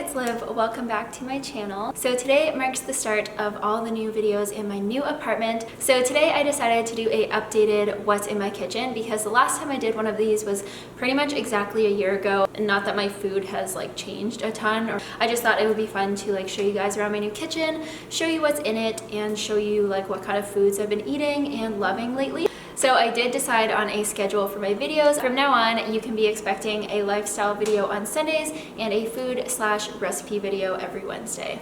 it's Liv. Welcome back to my channel. So today marks the start of all the new videos in my new apartment. So today I decided to do a updated what's in my kitchen because the last time I did one of these was pretty much exactly a year ago. Not that my food has like changed a ton, or I just thought it would be fun to like show you guys around my new kitchen, show you what's in it, and show you like what kind of foods I've been eating and loving lately. So I did decide on a schedule for my videos. From now on, you can be expecting a lifestyle video on Sundays and a food/recipe video every Wednesday.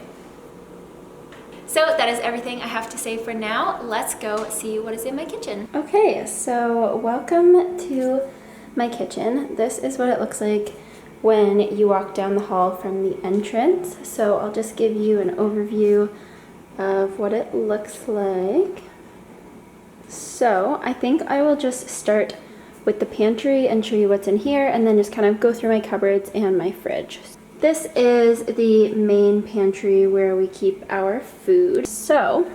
So that is everything I have to say for now. Let's go see what is in my kitchen. Okay, so welcome to my kitchen. This is what it looks like when you walk down the hall from the entrance. So I'll just give you an overview of what it looks like. So I think I will just start with the pantry and show you what's in here, and then just kind of go through my cupboards and my fridge. This is the main pantry where we keep our food. So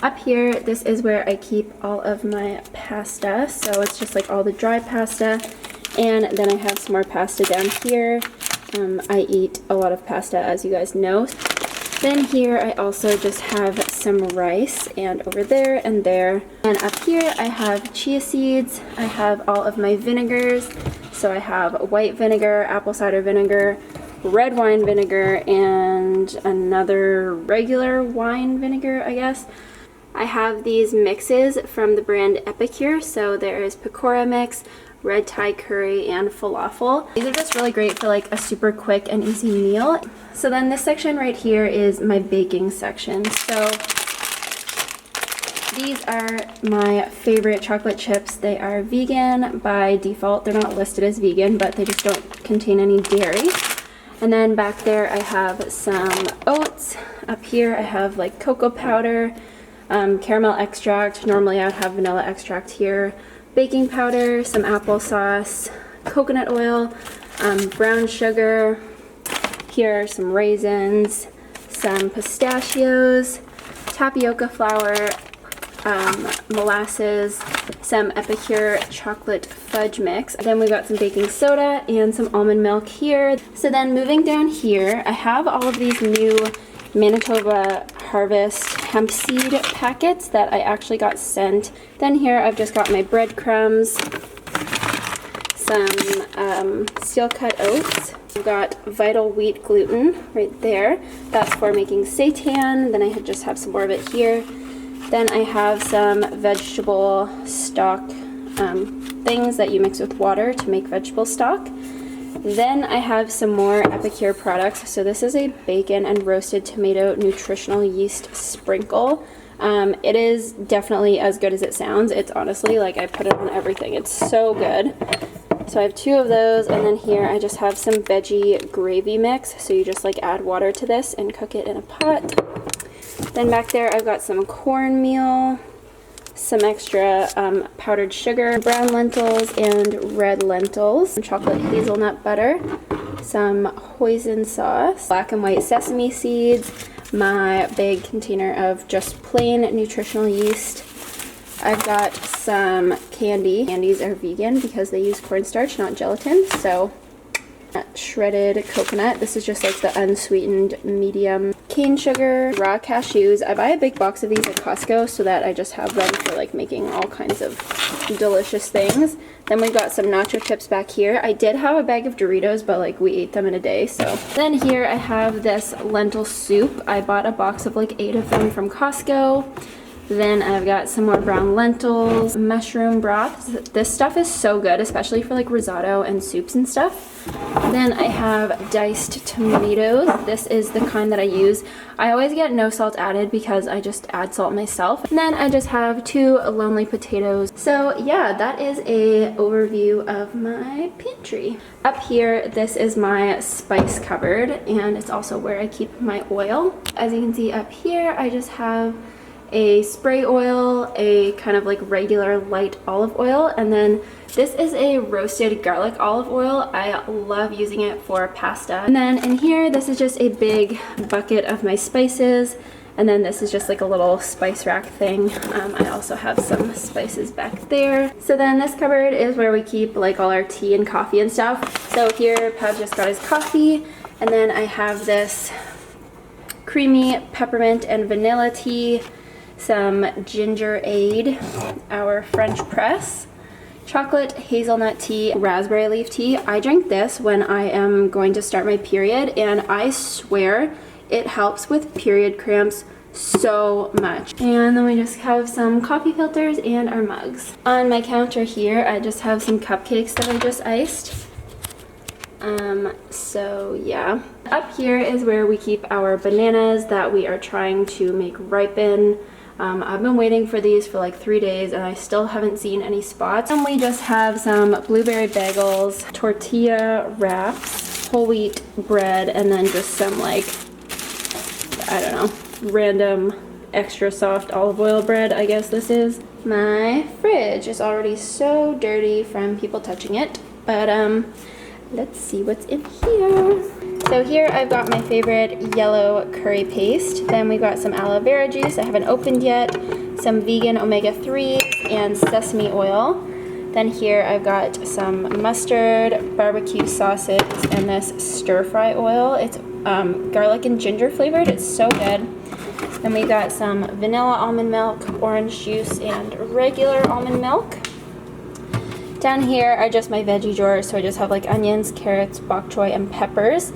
up here, this is where I keep all of my pasta. So it's just like all the dry pasta, and then I have some more pasta down here. I eat a lot of pasta, as you guys know. Then here I also just have some rice, and over there and there. And up here I have chia seeds. I have all of my vinegars. So I have white vinegar, apple cider vinegar, red wine vinegar, and another regular wine vinegar, I guess. I have these mixes from the brand Epicure. So there is pakora mix, red Thai curry, and falafel. These are just really great for like a super quick and easy meal. So then this section right here is my baking section. So these are my favorite chocolate chips. They are vegan by default. They're not listed as vegan, but they just don't contain any dairy. And then back there I have some oats. Up here I have like cocoa powder, caramel extract. Normally I would have vanilla extract here. Baking powder, some applesauce, coconut oil, brown sugar. Here are some raisins, some pistachios, tapioca flour, molasses, some Epicure chocolate fudge mix. Then we got some baking soda and some almond milk here. So then moving down here, I have all of these new Manitoba Harvest hemp seed packets that I actually got sent. Then here I've just got my breadcrumbs, some steel cut oats. I've got Vital Wheat gluten right there. That's for making seitan. Then I just have some more of it here. Then I have some vegetable stock things that you mix with water to make vegetable stock. Then I have some more Epicure products. So this is a bacon and roasted tomato nutritional yeast sprinkle. It is definitely as good as it sounds. It's honestly like I put it on everything. It's so good. So I have 2 of those, and then here I just have some veggie gravy mix. So you just like add water to this and cook it in a pot. Then back there I've got some cornmeal, some extra powdered sugar, brown lentils and red lentils, some chocolate hazelnut butter, some hoisin sauce, black and white sesame seeds, my big container of just plain nutritional yeast. I've got some candy. Candies are vegan because they use cornstarch, not gelatin. So shredded coconut. This is just like the unsweetened medium. Cane sugar, raw cashews. I buy a big box of these at Costco so that I just have them for like making all kinds of delicious things. Then we've got some nacho chips back here. I did have a bag of Doritos, but like we ate them in a day. So then here I have this lentil soup. I bought a box of like 8 of them from Costco. Then I've got some more brown lentils, mushroom broth. This stuff is so good, especially for like risotto and soups and stuff. Then I have diced tomatoes. This is the kind that I use. I always get no salt added because I just add salt myself. And then I just have 2 lonely potatoes. So yeah, that is a overview of my pantry. Up here, this is my spice cupboard, and it's also where I keep my oil. As you can see up here, I just have a spray oil, a kind of like regular light olive oil, and then this is a roasted garlic olive oil. I love using it for pasta. And then in here, this is just a big bucket of my spices, And then this is just like a little spice rack thing. I also have some spices back there. So then this cupboard is where we keep like all our tea and coffee and stuff. So here Pav just got his coffee, and then I have this creamy peppermint and vanilla tea, some ginger aid, our French press, chocolate hazelnut tea, raspberry leaf tea. I drink this when I am going to start my period, and I swear it helps with period cramps so much. And then we just have some coffee filters and our mugs. On my counter here, I just have some cupcakes that I just iced. So yeah. Up here is where we keep our bananas that we are trying to make ripen. I've been waiting for these for like 3 days and I still haven't seen any spots. And we just have some blueberry bagels, tortilla wraps, whole wheat bread, and then just some like, I don't know, random extra soft olive oil bread, I guess this is. My fridge is already so dirty from people touching it, but let's see what's in here. So here I've got my favorite yellow curry paste. Then we've got some aloe vera juice I haven't opened yet, some vegan omega-3s, and sesame oil. Then here I've got some mustard, barbecue sauces, and this stir-fry oil. It's garlic and ginger flavored. It's so good. Then we got some vanilla almond milk, orange juice, and regular almond milk. Down here are just my veggie drawers, so I just have like onions, carrots, bok choy, and peppers.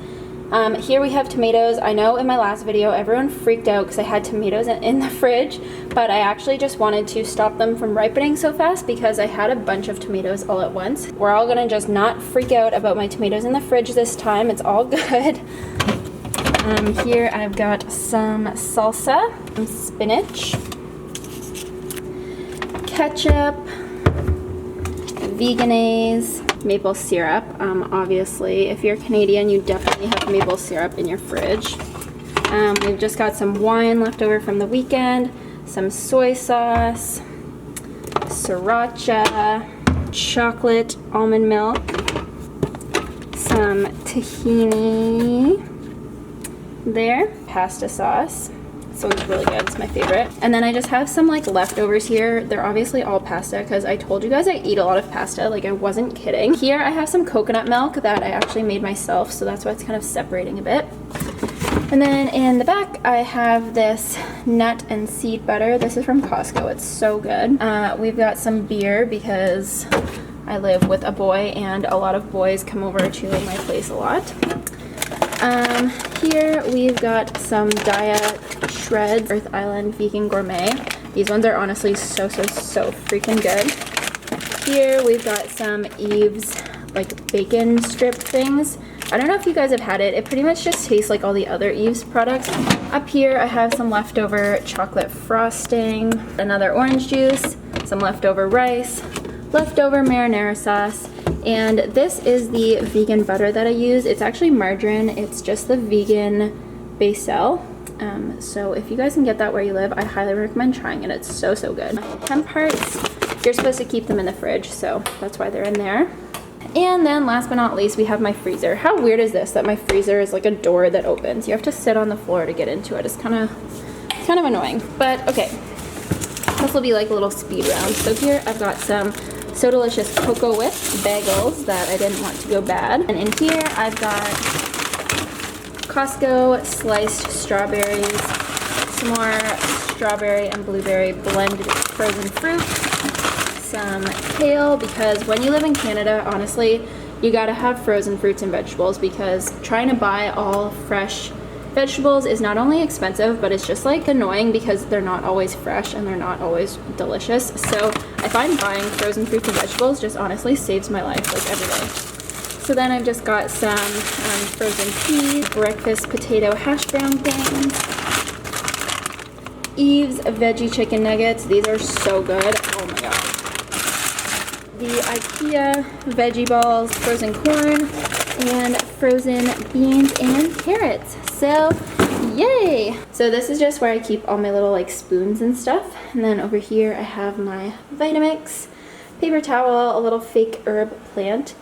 Here we have tomatoes. I know in my last video everyone freaked out because I had tomatoes in the fridge, but I actually just wanted to stop them from ripening so fast because I had a bunch of tomatoes all at once. We're all gonna just not freak out about my tomatoes in the fridge this time. It's all good. Here I've got some salsa, some spinach, ketchup, Veganese, maple syrup. Obviously, if you're Canadian, you definitely have maple syrup in your fridge. We've just got some wine left over from the weekend, some soy sauce, sriracha, chocolate almond milk, some tahini there, pasta sauce. This one's really good, it's my favorite. And then I just have some like leftovers here. They're obviously all pasta because I told you guys I eat a lot of pasta, like I wasn't kidding. Here I have some coconut milk that I actually made myself, so that's why it's kind of separating a bit. And then in the back I have this nut and seed butter. This is from Costco, it's so good. We've got some beer because I live with a boy and a lot of boys come over to my place a lot. Here we've got some Diet Shreds Earth Island Vegan Gourmet. These ones are honestly so freaking good. Here we've got some Eve's like bacon strip things. I don't know if you guys have had it. It pretty much just tastes like all the other Eve's products. Up here I have some leftover chocolate frosting, another orange juice, some leftover rice, leftover marinara sauce, and this is the vegan butter that I use. It's actually margarine. It's just the vegan Basil. So if you guys can get that where you live, I highly recommend trying it. It's so good. Hemp hearts, you're supposed to keep them in the fridge, so that's why they're in there. And then last but not least, we have my freezer. How weird is this that my freezer is like a door that opens? You have to sit on the floor to get into it. It's kind of annoying, but okay. This will be like a little speed round. So here I've got some So Delicious Cocoa Whip bagels that I didn't want to go bad. And in here I've got Costco sliced strawberries, some more strawberry and blueberry blended frozen fruit, some kale, because when you live in Canada, honestly, you gotta have frozen fruits and vegetables because trying to buy all fresh vegetables is not only expensive, but it's just like annoying because they're not always fresh and they're not always delicious. So I find buying frozen fruits and vegetables just honestly saves my life like every day. So then I've just got some frozen peas, breakfast potato hash brown things, Eve's veggie chicken nuggets. These are so good. Oh my god. The IKEA veggie balls, frozen corn, and frozen beans and carrots. So yay! So this is just where I keep all my little like spoons and stuff. And then over here I have my Vitamix, paper towel, a little fake herb plant,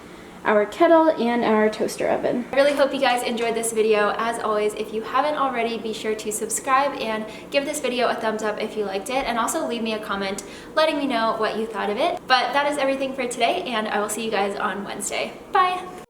our kettle and our toaster oven. I really hope you guys enjoyed this video. As always, if you haven't already, be sure to subscribe and give this video a thumbs up if you liked it, and also leave me a comment letting me know what you thought of it. But that is everything for today, and I will see you guys on Wednesday. Bye!